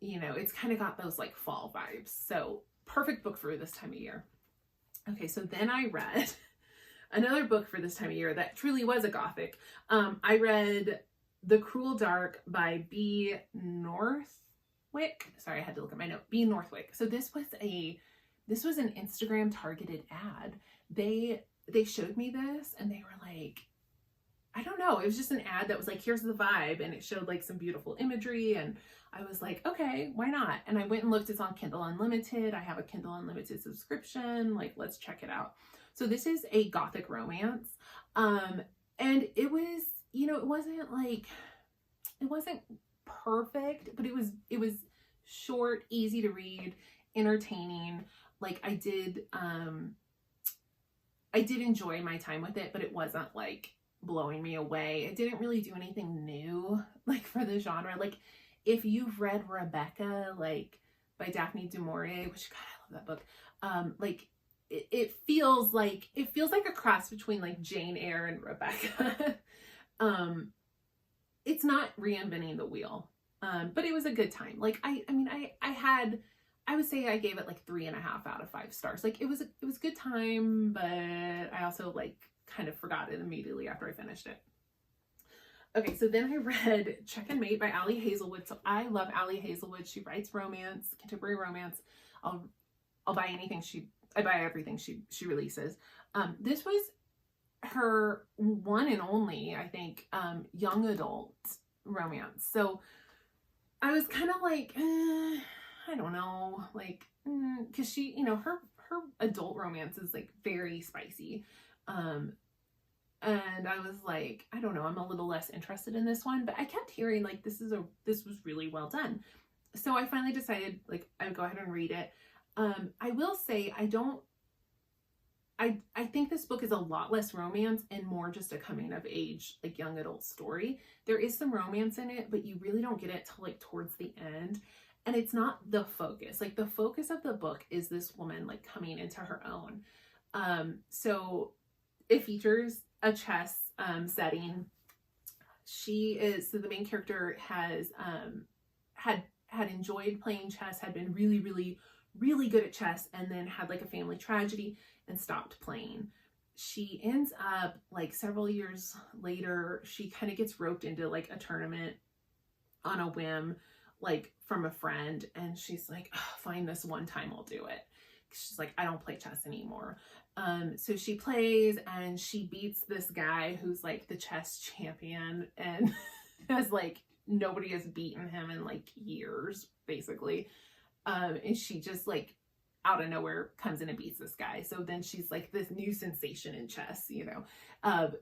you know, it's kind of got those like fall vibes. So perfect book for this time of year. Okay, so then I read another book for this time of year that truly was a gothic. I read The Cruel Dark by B. Northwick. Sorry, I had to look at my note. B. Northwick. So this was an Instagram targeted ad. They showed me this and they were like, I don't know, it was just an ad that was like, here's the vibe, and it showed like some beautiful imagery, and I was like, okay, why not? And I went and looked. It's on Kindle Unlimited. I have a Kindle Unlimited subscription. Like, let's check it out. So this is a gothic romance. And it was, you know, it wasn't perfect, but it was short, easy to read, entertaining. Like, I did enjoy my time with it, but it wasn't like blowing me away. It didn't really do anything new, like, for the genre. Like, if you've read Rebecca, like, by Daphne du Maurier, which, God, I love that book. Like, it feels like a cross between like Jane Eyre and Rebecca. It's not reinventing the wheel, but it was a good time. Like, I would say I gave it like 3.5 out of 5 stars. Like, it was a good time, but I also like kind of forgot it immediately after I finished it. Okay, so then I read Check and Mate by Ali Hazelwood. So I love Ali Hazelwood. She writes romance, contemporary romance. I'll buy anything I buy everything she releases. This was her one and only, I think, young adult romance. So I was kind of like, I don't know, like, because she, her adult romance is like very spicy. And I was like, I don't know, I'm a little less interested in this one, but I kept hearing like this was really well done. So I finally decided like I would go ahead and read it. I will say I think this book is a lot less romance and more just a coming of age, like young adult story. There is some romance in it, but you really don't get it till like towards the end. And it's not the focus. Like the focus of the book is this woman like coming into her own. So it features a chess setting. So the main character has had enjoyed playing chess, had been really, really, really good at chess, and then had like a family tragedy and stopped playing. She ends up like several years later, she kind of gets roped into like a tournament on a whim, like from a friend, and she's like, oh, fine, this one time I'll do it. She's like, I don't play chess anymore. So she plays and she beats this guy who's like the chess champion and has like, nobody has beaten him in like years, basically. And she just like out of nowhere comes in and beats this guy. So then she's like this new sensation in chess,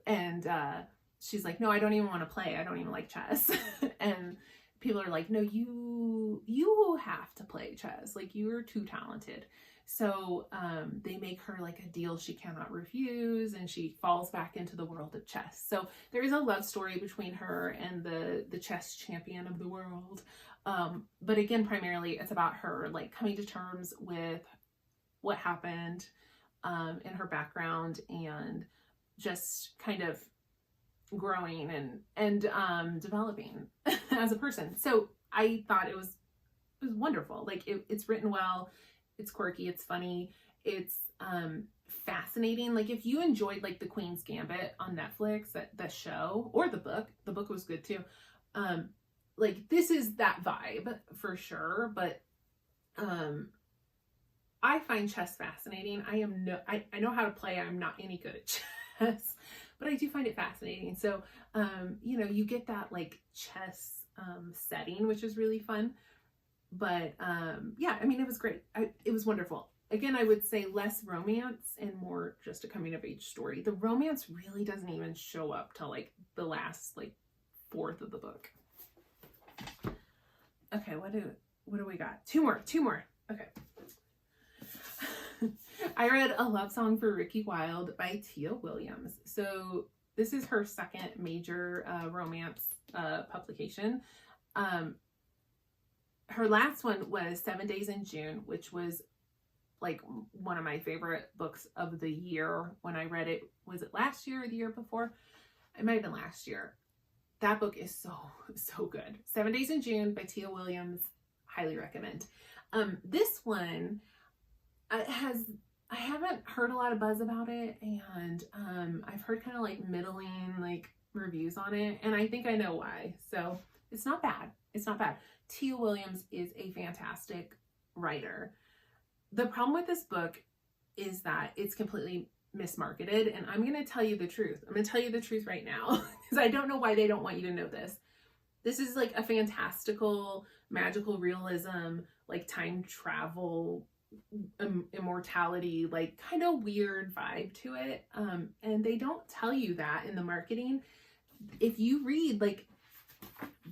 and she's like, no, I don't even want to play. I don't even like chess. And people are like, no, you have to play chess. Like you're too talented. So they make her like a deal she cannot refuse, and she falls back into the world of chess. So there is a love story between her and the chess champion of the world. But again, primarily it's about her like coming to terms with what happened in her background and just kind of growing and developing as a person. So I thought it was wonderful. Like it's written well. It's quirky, it's funny, it's fascinating. Like if you enjoyed like The Queen's Gambit on Netflix, that show, or the book was good too. Like this is that vibe for sure, but I find chess fascinating. I know how to play. I'm not any good at chess, but I do find it fascinating. So you get that like chess setting, which is really fun. But yeah, I mean, it was great. It was wonderful. Again, I would say less romance and more just a coming of age story. The romance really doesn't even show up till like the last like fourth of the book. Okay, what do we got? Two more. Okay. I read A Love Song for Ricky Wilde by Tia Williams. So this is her second major romance publication. Her last one was 7 Days in June, which was like one of my favorite books of the year when I read it. Was it last year or the year before? It might have been last year. That book is so good. 7 Days in June by Tia Williams. Highly recommend. This one I haven't heard a lot of buzz about it, and I've heard kind of like middling like reviews on it, and I think I know why. So it's not bad. It's not bad. Tia Williams is a fantastic writer. The problem with this book is that it's completely mismarketed, and I'm going to tell you the truth. I'm going to tell you the truth right now because I don't know why they don't want you to know this. This is like a fantastical, magical realism, like time travel, immortality, like kind of weird vibe to it. And they don't tell you that in the marketing. If you read like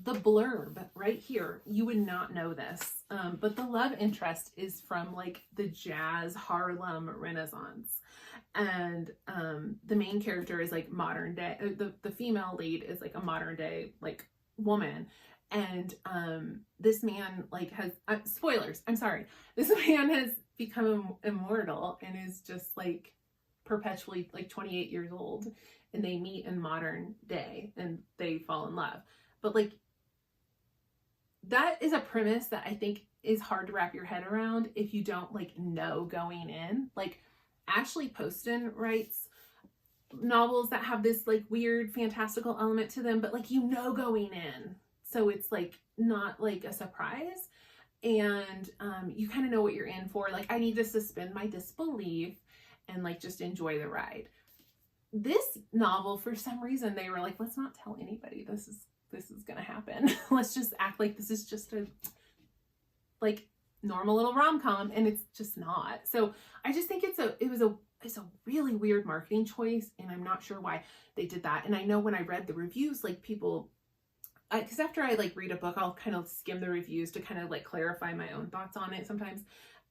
the blurb right here, you would not know this. But the love interest is from like the jazz Harlem Renaissance. And the main character is like modern day, the female lead is like a modern day like woman. And this man like has, spoilers, I'm sorry. This man has become immortal and is just like perpetually like 28 years old. And they meet in modern day and they fall in love. But like, that is a premise that I think is hard to wrap your head around if you don't like know going in. Like Ashley Poston writes novels that have this like weird fantastical element to them, but like, you know, going in, so it's like not like a surprise, and you kind of know what you're in for. Like, I need to suspend my disbelief and like just enjoy the ride. This novel, for some reason, they were like, let's not tell anybody this is gonna happen. Let's just act like this is just a like normal little rom-com, and it's just not. So I just think it's a really weird marketing choice, and I'm not sure why they did that. And I know when I read the reviews, like people, because after I like read a book, I'll kind of skim the reviews to kind of like clarify my own thoughts on it sometimes.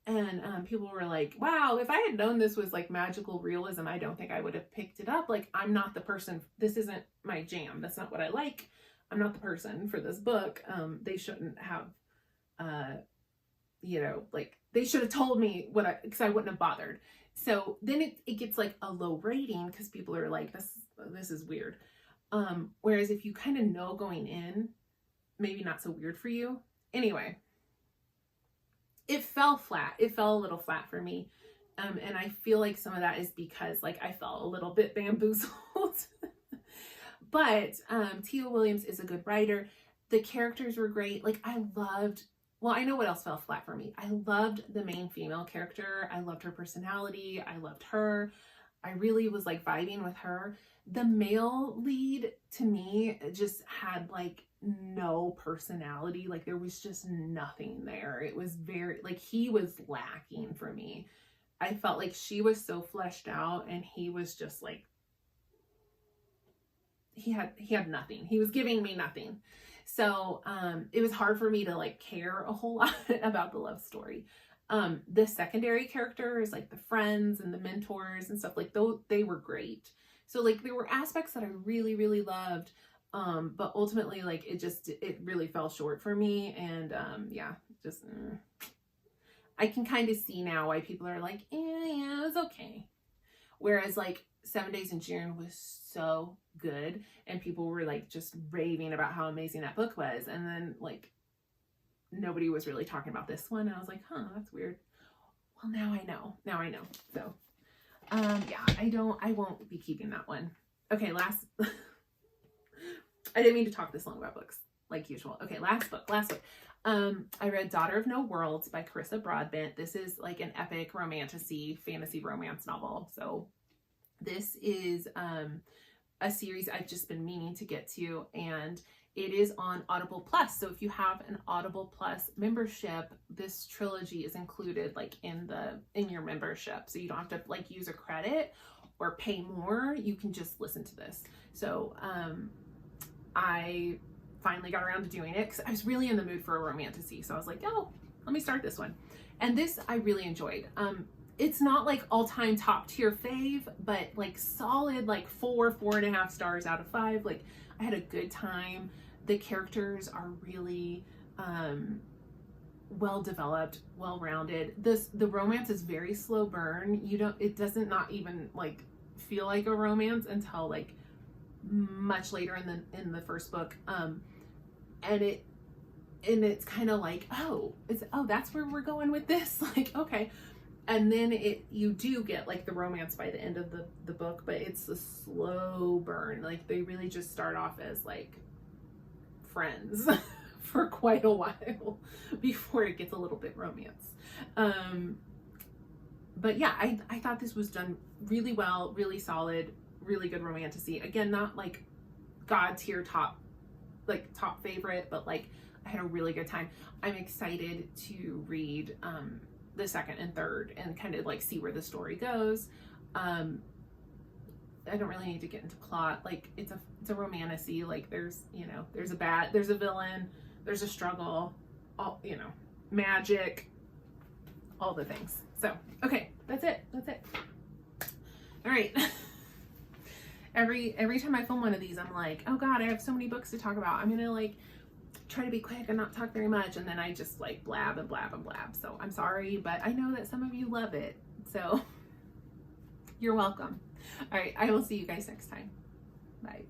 And people were like, wow, if I had known this was like magical realism, I don't think I would have picked it up. Like, I'm not the person, this isn't my jam. That's not what I like. I'm not the person for this book. They shouldn't have, you know, like they should have told me because I wouldn't have bothered. So then it gets like a low rating because people are like, this is weird. Whereas if you kind of know going in, maybe not so weird for you. Anyway, it fell flat. It fell a little flat for me. And I feel like some of that is because like I felt a little bit bamboozled. But Tia Williams is a good writer. The characters were great. Like, well, I know what else fell flat for me. I loved the main female character. I loved her personality. I loved her. I really was like vibing with her. The male lead, to me, just had like no personality. Like, there was just nothing there. It was very, like, he was lacking for me. I felt like she was so fleshed out, and he was just like, he had nothing. He was giving me nothing. So it was hard for me to like care a whole lot about the love story. The secondary characters, like the friends and the mentors and stuff, like they were great. So like there were aspects that I really, really loved. But ultimately, like it really fell short for me. And yeah, just I can kind of see now why people are like, yeah, it was okay. Whereas like 7 Days in June was so good, and people were like just raving about how amazing that book was, and then like nobody was really talking about this one, and I was like, huh, that's weird. Well, now I know. So yeah, I won't be keeping that one. Okay, last I didn't mean to talk this long about books like usual. Okay, last book. I read Daughter of No Worlds by Carissa Broadbent. This is like an epic romantasy fantasy romance novel. So this is a series I've just been meaning to get to, and it is on Audible Plus. So if you have an Audible Plus membership, this trilogy is included like in your membership. So you don't have to like use a credit or pay more. You can just listen to this. So I finally got around to doing it because I was really in the mood for a romantasy. So I was like, oh, let me start this one. And this I really enjoyed. It's not like all-time top tier fave, but like solid, like 4.5 stars out of 5. Like, I had a good time. The characters are really well developed, well rounded. The romance is very slow burn. It doesn't not even like feel like a romance until like much later in the first book. And it's kind of like, oh, that's where we're going with this. Like, okay. And then you do get like the romance by the end of the book, but it's a slow burn. Like, they really just start off as like friends for quite a while before it gets a little bit romance. But yeah, I thought this was done really well, really solid, really good romantasy. Again, not like God tier top favorite, but like I had a really good time. I'm excited to read the second and third and kind of like see where the story goes. I don't really need to get into plot. Like, it's a romantasy. Like, there's a villain, there's a struggle, all, magic, all the things. So, okay, that's it. All right. Every time I film one of these, I'm like, oh God, I have so many books to talk about. I'm gonna like try to be quick and not talk very much, and then I just like blab and blab and blab. So I'm sorry, but I know that some of you love it, so you're welcome. All right, I will see you guys next time. Bye.